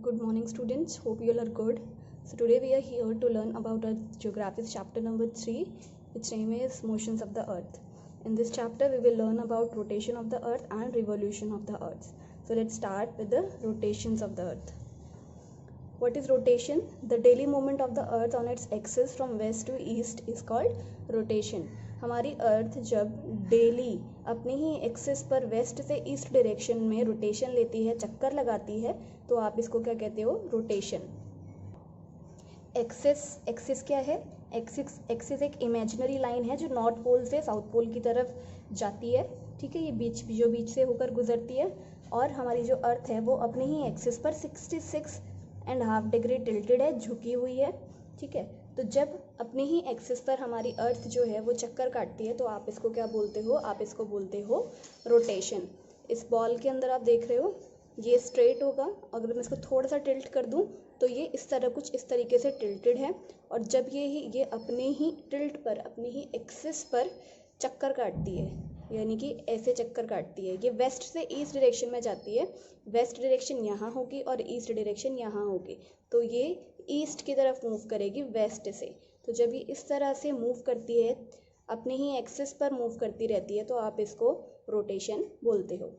Good morning students, hope you all are good. So today we are here to learn about our geography chapter number 3, which name is motions of the earth. In this chapter we will learn about rotation of the earth and revolution of the earth. So let's start with the rotations of the earth. What is rotation? The daily movement of the earth on its axis from west to east is called rotation. हमारी अर्थ जब daily अपने ही axis पर waste से east direction में rotation लेती है, चक्कर लगाती है, तो आप इसको क्या कहते हो? रोटेशन. एक्सिस क्या है? एक्सिस एक इमेजिनरी लाइन है जो नॉर्थ पोल से साउथ पोल की तरफ जाती है. ठीक है, ये बीच से होकर गुजरती है. और हमारी जो अर्थ है वो अपने ही एक्सिस पर 66.5 डिग्री टिल्टेड है, झुकी हुई है. ठीक है, तो जब अपने ही एक्सिस पर हमारी अर्थ जो है वो चक्कर काटती है तो आप इसको क्या बोलते हो? आप इसको बोलते हो रोटेशन. इस बॉल के अंदर आप देख रहे हो ये स्ट्रेट होगा, अगर मैं इसको थोड़ा सा टिल्ट कर दूं तो ये इस तरह कुछ इस तरीके से टिल्टेड है. और जब ये अपने ही टिल्ट पर अपने ही एक्सिस पर चक्कर काटती है, यानी कि ऐसे चक्कर काटती है, ये वेस्ट से ईस्ट डायरेक्शन में जाती है. वेस्ट डायरेक्शन यहाँ होगी और ईस्ट डायरेक्शन यहाँ होगी, तो ये ईस्ट की तरफ मूव करेगी वेस्ट से. तो जब ये इस तरह से मूव करती है, अपने ही एक्सिस पर मूव करती रहती है, तो आप इसको रोटेशन बोलते हो.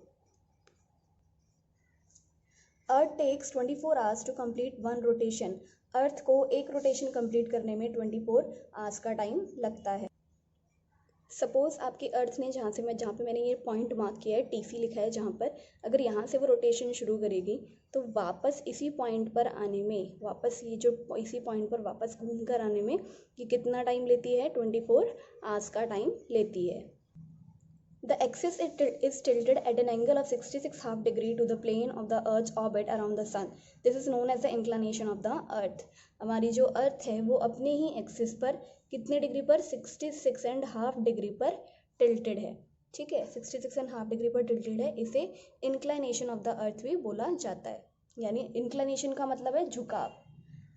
Earth takes 24 hours to complete one rotation. Earth को एक रोटेशन कंप्लीट करने में 24 आवर्स का टाइम लगता है. सपोज आपकी अर्थ ने जहाँ पे मैंने ये पॉइंट मार्क किया है, टीसी लिखा है जहाँ पर, अगर यहाँ से वो रोटेशन शुरू करेगी तो वापस इसी पॉइंट पर आने में, इसी पॉइंट पर वापस घूम कर आने में ये कितना टाइम लेती है? 24 आवर्स का टाइम लेती है. The axis is tilted at an angle of 66.5 degree to the plane of the Earth's orbit around the sun. This is known as the inclination of the Earth. हमारी जो earth है वो अपने ही axis पर कितने degree पर? 66.5 degree पर tilted है. ठीक है, 66.5 डिग्री पर टिल्टेड है. इसे इंक्लाइनेशन ऑफ द अर्थ भी बोला जाता है. यानी इंक्लाइनेशन का मतलब है झुकाव,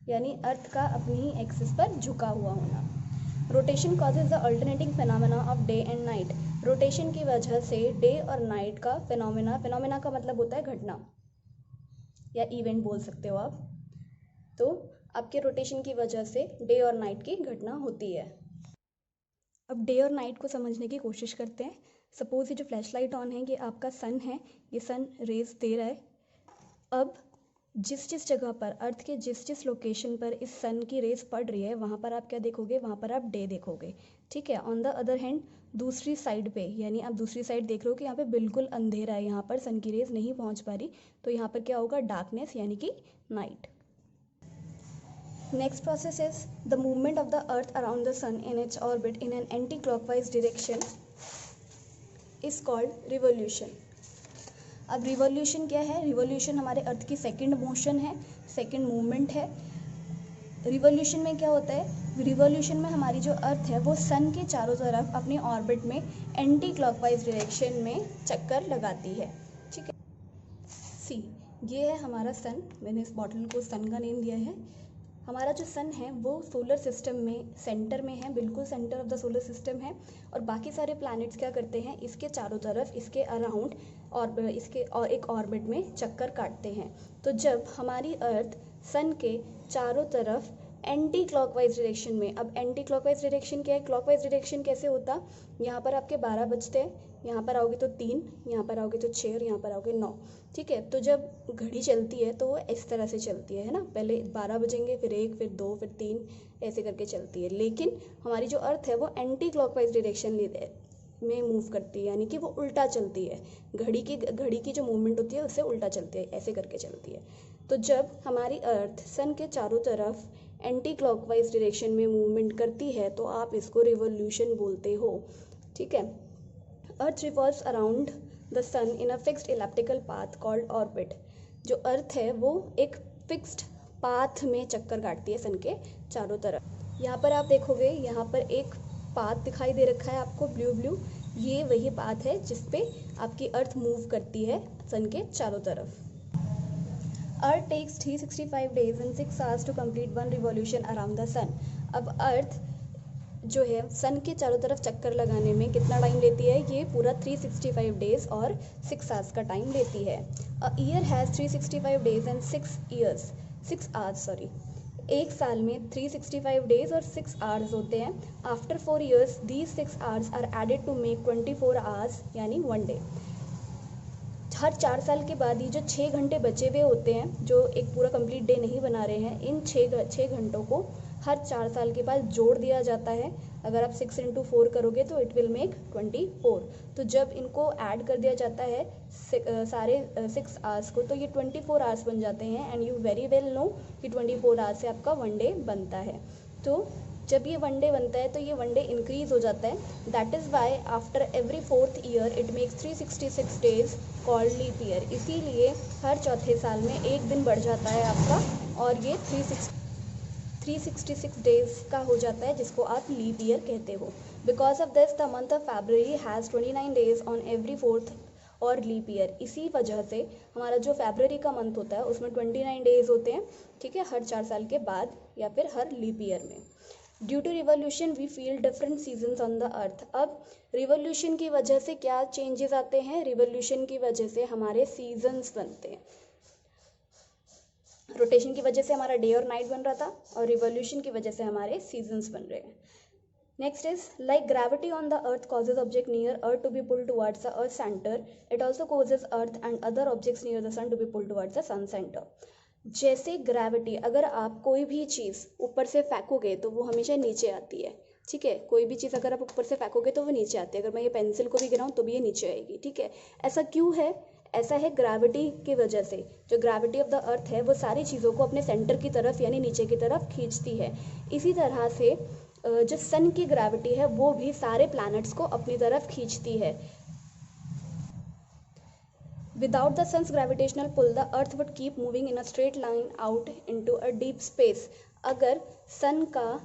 यानी अर्थ का अपनी ही एक्सिस पर झुका हुआ होना. Rotation causes the alternating phenomena of day and night. Rotation की वजह से डे और नाइट का फिनोमेना का मतलब होता है घटना या इवेंट बोल सकते हो आप. तो आपके रोटेशन की वजह से डे और नाइट की घटना होती है. अब डे और नाइट को समझने की कोशिश करते हैं. सपोज ये जो फ्लैश लाइट ऑन है ये आपका सन है, ये सन रेज दे रहा है. अब जिस जगह पर अर्थ के जिस लोकेशन पर इस सन की रेज पड़ रही है वहाँ पर आप क्या देखोगे? वहाँ पर आप डे देखोगे. ठीक है. ऑन द अदर हैंड दूसरी साइड पे, यानी आप दूसरी साइड देख रहे हो कि यहाँ पे बिल्कुल अंधेरा है, यहाँ पर सन की रेज नहीं पहुँच पा रही, तो यहाँ पर क्या होगा? डार्कनेस, यानी कि night. Next process is the movement of the earth around the sun in its orbit in an anti clockwise direction is called revolution. अब रिवोल्यूशन क्या है? रिवोल्यूशन हमारे अर्थ की सेकंड मोशन है, सेकंड मूवमेंट है. Revolution में क्या होता है? रिवोल्यूशन में हमारी जो अर्थ है वो सन के चारों तरफ अपने ऑर्बिट में एंटी क्लॉकवाइज डायरेक्शन में चक्कर लगाती है. ठीक है, सी ये है हमारा सन. मैंने इस बॉटल को सन का नेम दिया है. हमारा जो सन है वो सोलर सिस्टम में सेंटर में है, बिल्कुल centre of the solar system है. और बाकी सारे प्लैनेट्स क्या करते हैं? इसके चारों तरफ, इसके अराउंड और इसके और एक ऑर्बिट में चक्कर काटते हैं. तो जब हमारी अर्थ सन के चारों तरफ एंटी क्लॉकवाइज डायरेक्शन में, अब एंटी क्लॉकवाइज डायरेक्शन क्या है? क्लॉकवाइज डायरेक्शन कैसे होता? यहाँ पर आपके 12 बजते हैं, यहाँ पर आओगे तो 3, यहाँ पर आओगे तो 6 और यहाँ पर आओगे 9. ठीक है, तो जब घड़ी चलती है तो वो इस तरह से चलती है ना, पहले 12 बजेंगे, फिर 1, फिर 2, फिर 3, ऐसे करके चलती है. लेकिन हमारी जो अर्थ है वो एंटी क्लॉकवाइज डायरेक्शन में मूव करती है, यानी कि वो उल्टा चलती है. घड़ी की जो मूवमेंट होती है उससे उल्टा चलती है, ऐसे करके चलती है. तो जब हमारी अर्थ सन के चारों तरफ एंटी क्लॉकवाइज डायरेक्शन में मूवमेंट करती है तो आप इसको रिवोल्यूशन बोलते हो. ठीक है. Earth revolves around the sun in a fixed elliptical path called orbit. जो अर्थ है वो एक फिक्स्ड पाथ में चक्कर काटती है सन के चारों तरफ. यहाँ पर आप देखोगे, यहाँ पर एक पाथ दिखाई दे रखा है आपको, ब्लू. ये वही पाथ है जिस पे आपकी अर्थ मूव करती है सन के चारों तरफ. Earth takes 365 days and 6 hours to complete one revolution around the sun. अब अर्थ जो है सन के चारों तरफ चक्कर लगाने में कितना टाइम लेती है, ये पूरा 365 डेज और 6 आवर्स का टाइम लेती है। A year has 365 days and 6 hours sorry. एक साल में 365 डेज और 6 आवर्स होते हैं। After 4 years these 6 hours are added to make 24 hours यानी 1 डे। हर 4 साल के बाद ये जो 6 घंटे बचे हुए होते हैं, जो एक पूरा कंप्लीट डे नहीं बना रहे हैं, इन 6 घंटों को हर 4 साल के बाद जोड़ दिया जाता है। अगर आप 6 × 4 करोगे तो इट विल मेक 24। तो जब इनको ऐड कर दिया जाता है सारे 6 आवर्स को, तो ये 24 आवर्स बन जाते हैं। And you very well know कि 24 आवर्स से आपका 1 डे बनता है। तो जब ये 1 डे बनता है तो ये 1 डे इंक्रीज हो जाता है। That is why after every 4th year it makes 366 days called leap year. इसीलिए हर चौथे साल में एक दिन बढ़ जाता है आपका, और ये 366 डेज का हो जाता है, जिसको आप लीप ईयर कहते हो। Because of this the month of February has 29 days on every 4th और लीप ईयर। इसी वजह से हमारा जो फरवरी का मंथ होता है उसमें 29 डेज होते हैं, ठीक है, हर 4 साल के बाद या फिर हर लीप ईयर में। Due to revolution we feel different seasons on the earth. अब रिवोल्यूशन की वजह से क्या चेंजेस आते हैं? रिवोल्यूशन की वजह से हमारे सीजन्स बनते हैं। रोटेशन की वजह से हमारा डे और नाइट बन रहा था, और रिवोल्यूशन की वजह से हमारे सीजन्स बन रहे हैं। Next is like gravity on the earth causes object near earth to be pulled towards the earth centre, it also causes earth and other objects near the sun to be pulled towards the sun centre. जैसे gravity, अगर आप कोई भी चीज़ ऊपर से फेंकोगे तो वो हमेशा नीचे आती है, ठीक है। कोई भी चीज़ अगर आप ऊपर से फेंकोगे तो वो नीचे आती है। अगर मैं ये पेंसिल को भी गिराऊं तो भी ये नीचे आएगी, ठीक है। ऐसा क्यों है? ऐसा है ग्रेविटी की वजह से। जो ग्रेविटी ऑफ द अर्थ है वो सारी चीज़ों को अपने सेंटर की तरफ यानी नीचे की तरफ खींचती है। इसी तरह से जो सन की ग्रेविटी है वो भी सारे प्लैनेट्स को अपनी तरफ खींचती है। Without the sun's gravitational pull, the earth would keep moving in a straight line out into a deep space. अगर सन का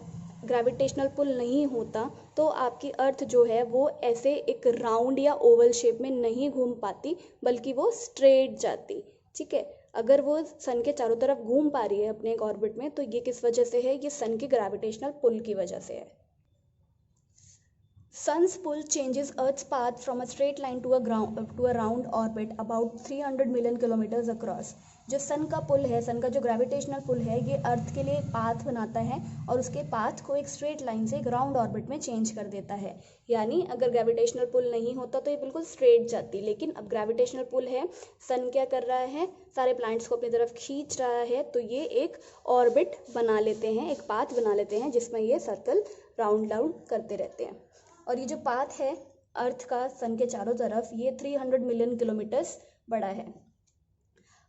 ग्रेविटेशनल पुल नहीं होता तो आपकी अर्थ जो है वो ऐसे एक राउंड या ओवल शेप में नहीं घूम पाती, बल्कि वो स्ट्रेट जाती, ठीक है। अगर वो सन के चारों तरफ घूम पा रही है अपने एक ऑर्बिट में, तो ये किस वजह से है? ये सन के ग्रेविटेशनल पुल की वजह से है। Sun's pull changes Earth's path from a straight line to a round orbit about 300 million kilometers across. जो सन का पुल है, सन का जो ग्रेविटेशनल पुल है, ये अर्थ के लिए एक पाथ बनाता है और उसके पाथ को एक स्ट्रेट लाइन से एक राउंड ऑर्बिट में चेंज कर देता है। यानी अगर ग्रेविटेशनल पुल नहीं होता तो ये बिल्कुल स्ट्रेट जाती, लेकिन अब ग्रेविटेशनल पुल है, सन क्या कर रहा है? सारे प्लैनेट्स को अपनी तरफ खींच रहा है, तो ये एक ऑर्बिट बना लेते हैं, एक पाथ बना लेते हैं जिसमें ये सर्कल राउंड करते रहते हैं। और ये जो पाथ है अर्थ का सन के चारों तरफ, ये 300 मिलियन किलोमीटर्स बड़ा है।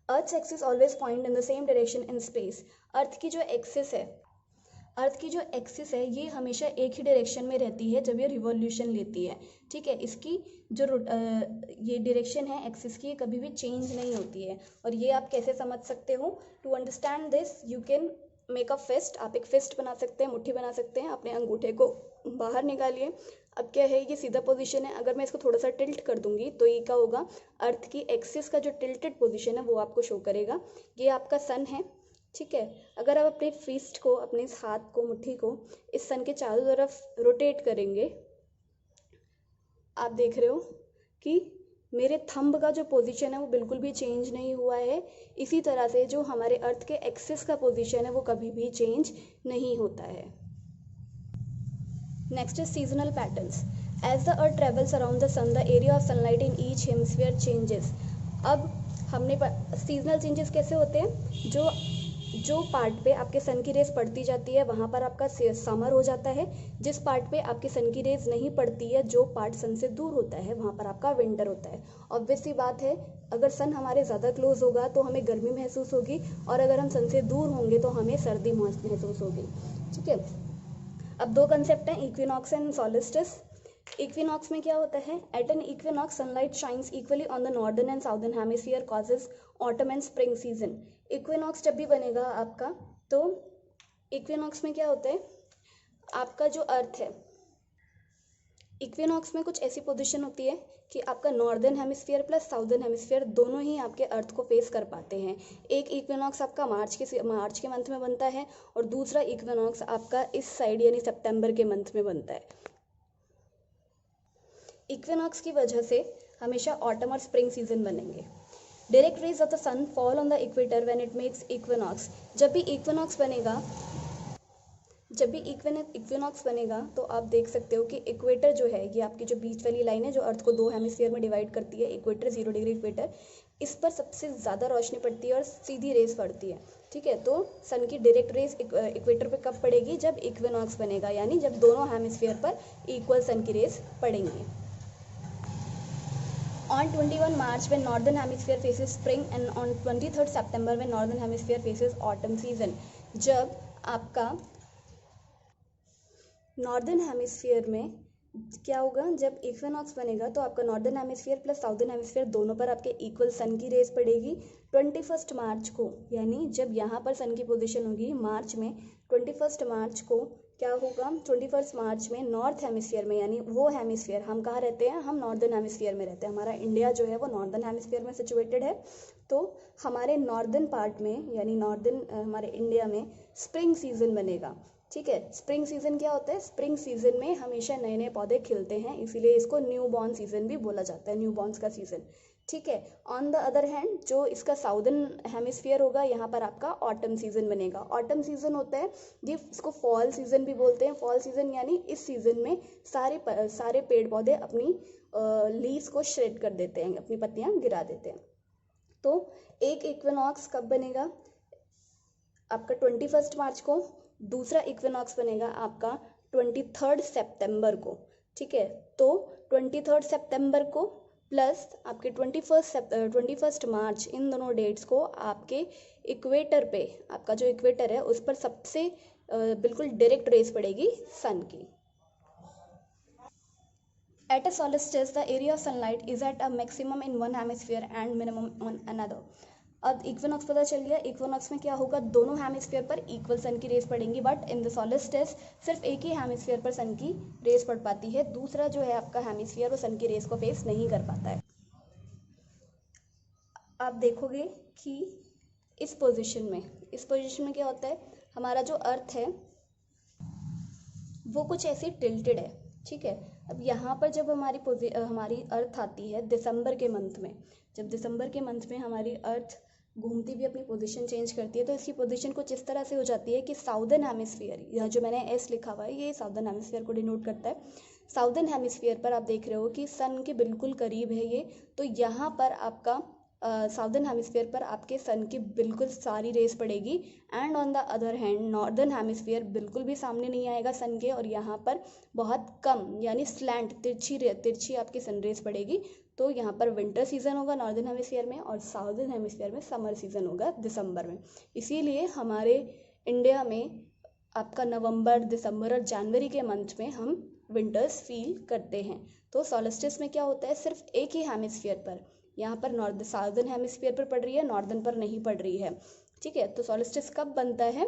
Earth axis always point in the same direction in space. Earth की जो एक्सिस है ये हमेशा एक ही डायरेक्शन में रहती है जब ये रिवॉल्यूशन लेती है, ठीक है। इसकी जो ये डायरेक्शन है एक्सिस की, कभी भी चेंज नहीं होती है। और ये आप कैसे समझ सकते हो? To understand this you can make a fist. आप एक फिस्ट बना सकते हैं, मुट्ठी बना सकते हैं। अपने अंगूठे को बाहर निकालिए। अब क्या है, ये सीधा पोजीशन है। अगर मैं इसको थोड़ा सा टिल्ट कर दूंगी तो ये क्या होगा? अर्थ की एक्सिस का जो टिल्टेड पोजीशन है वो आपको शो करेगा। ये आपका सन है, ठीक है। अगर आप अपने फिस्ट को, अपने इस हाथ को, मुट्ठी को इस सन के चारों तरफ रोटेट करेंगे, आप देख रहे हो कि मेरे थंब का जो पोजीशन है वो बिल्कुल भी चेंज नहीं हुआ है। इसी तरह से जो हमारे अर्थ के एक्सिस का पोजीशन है वो कभी भी चेंज नहीं होता है। Next is seasonal patterns. As the earth travels around the sun the area of sunlight in each hemisphere changes. अब हमने सीजनल चेंजेस कैसे होते हैं? जो पार्ट पे आपके सन की रेज पड़ती जाती है वहाँ पर आपका समर हो जाता है। जिस पार्ट पे आपकी सन की रेज नहीं पड़ती है, जो पार्ट सन से दूर होता है, वहाँ पर आपका विंटर होता है। ऑब्वियस सी बात है, अगर सन हमारे ज़्यादा क्लोज होगा तो हमें गर्मी महसूस होगी, और अगर हम सन से दूर होंगे तो हमें सर्दी महसूस होगी, ठीक है। अब दो कंसेप्ट हैं, इक्विनॉक्स एंड सोलिस्टिस। इक्विनॉक्स में क्या होता है? At an equinox sunlight shines equally on the northern and southern hemisphere causes autumn and spring season. Equinox जब भी बनेगा आपका, तो इक्विनॉक्स में क्या होता है? आपका जो अर्थ है इक्विनॉक्स में कुछ ऐसी पोजीशन होती है कि आपका northern hemisphere plus southern hemisphere दोनों ही आपके अर्थ को फेस कर पाते हैं। एक इक्विनॉक्स आपका मार्च के मंथ में बनता है और दूसरा इक्विनॉक्स आपका इस साइड यानी सितंबर के मंथ में बनता है। इक्विनॉक्स की वजह से हमेशा ऑटम और स्प्रिंग सीजन बनेंगे। Direct rays of the sun fall on the equator when it makes equinox. जब भी इक्विनॉक्स बनेगा तो आप देख सकते हो कि इक्वेटर जो है, ये आपकी जो बीच वाली लाइन है जो अर्थ को दो हेमिस्फीयर में डिवाइड करती है, इक्वेटर 0 डिग्री इक्वेटर, इस पर सबसे ज़्यादा रोशनी पड़ती है और सीधी रेस पड़ती है। ठीक है, तो सन की डायरेक्ट रेस इक्वेटर पे कब पड़ेगी? जब इक्विनॉक्स बनेगा, यानी जब दोनों हेमिस्फीयर पर इक्वल सन की रेस पड़ेंगी। On 21 March when northern hemisphere faces spring and on 23rd September when northern hemisphere faces autumn season। जब आपका नॉर्दर्न हेमिस्फीयर में क्या होगा, जब इक्विनॉक्स बनेगा तो आपका northern hemisphere plus southern hemisphere दोनों पर आपके इक्वल सन की रेस पड़ेगी 21 मार्च को। यानी जब यहाँ पर सन की पोजीशन होगी मार्च में, 21 मार्च को क्या होगा, 21 मार्च में नॉर्थ हेमिस्फीयर में, यानी वो हेमिस्फीयर हम कहाँ रहते हैं, हम नॉर्दर्न हेमिस्फीयर में रहते हैं, हमारा इंडिया जो है वो नॉर्दर्न हेमिस्फीयर में सिचुएटेड है। तो हमारे नॉर्दर्न पार्ट में यानी हमारे इंडिया में स्प्रिंग सीजन बनेगा। ठीक है, स्प्रिंग सीजन क्या होता है? स्प्रिंग सीजन में हमेशा नए नए पौधे खिलते हैं, इसीलिए इसको न्यू बॉर्न सीजन भी बोला जाता है, न्यू बॉर्न्स का सीजन। ठीक है, ऑन द अदर हैंड जो इसका साउदर्न हेमिस्फीयर होगा, यहाँ पर आपका ऑटम सीजन बनेगा। ऑटम सीजन होता है, ये इसको फॉल सीजन भी बोलते हैं। फॉल सीजन यानी इस सीजन में सारे पेड़ पौधे अपनी लीव्स को श्रेड कर देते हैं, अपनी पत्तियां गिरा देते हैं। तो एक इक्विनॉक्स कब बनेगा? आपका 21 मार्च को। दूसरा इक्विनॉक्स बनेगा आपका 23 सितंबर को। ठीक है, तो 23 सितंबर को प्लस आपके 21 मार्च, इन दोनों डेट्स को आपके इक्वेटर पे, आपका जो इक्वेटर है उस पर सबसे बिल्कुल डायरेक्ट रेस पड़ेगी सन की। At a solstice, the area of sunlight is at a maximum in one hemisphere and minimum on another। अब इक्विनॉक्स पता चल गया। इक्विनॉक्स में क्या होगा, दोनों हेमिस्फीयर पर इक्वल सन की रेस पड़ेंगी, बट इन द सोलिस्टिस सिर्फ एक ही हेमिस्फीयर पर सन की रेस पड़ पाती है, दूसरा जो है आपका हेमिस्फीयर वो सन की रेस को फेस नहीं कर पाता है। आप देखोगे कि इस पोजीशन में क्या होता है, हमारा जो अर्थ है वो कुछ ऐसे टिल्टेड है। ठीक है, अब यहाँ पर जब हमारी अर्थ आती है दिसंबर के मंथ में, जब दिसंबर के मंथ में हमारी अर्थ घूमती भी अपनी पोजीशन चेंज करती है, तो इसकी पोजीशन कुछ इस तरह से हो जाती है कि साउदर्न हेमिस्फीयर, यहाँ जो मैंने एस लिखा हुआ है ये साउदर्न हेमिस्फीयर को डिनोट करता है। साउदर्न हेमिस्फीयर पर आप देख रहे हो कि सन के बिल्कुल करीब है ये, तो यहाँ पर आपका साउदर्न हेमिस्फीयर पर आपके सन की बिल्कुल सारी रेस पड़ेगी। And on the other hand northern hemisphere बिल्कुल भी सामने नहीं आएगा सन के, और यहाँ पर बहुत कम यानी स्लैंट तिरछी आपकी सन रेस पड़ेगी। तो यहाँ पर विंटर सीजन होगा नॉर्दर्न हेमिस्फीयर में और साउदर्न हेमिस्फीयर में समर सीजन होगा दिसंबर में। इसीलिए हमारे इंडिया में आपका नवंबर, दिसंबर और जनवरी के मंथ में हम विंटर्स फील करते हैं। तो सोलिस्टिस में क्या होता है, सिर्फ एक ही हेमिस्फीयर पर, यहाँ पर साउदर्न हेमिस्फीयर पर पड़ रही है, नॉर्दर्न पर नहीं पड़ रही है। ठीक है, तो सोलिस्टिस कब बनता है?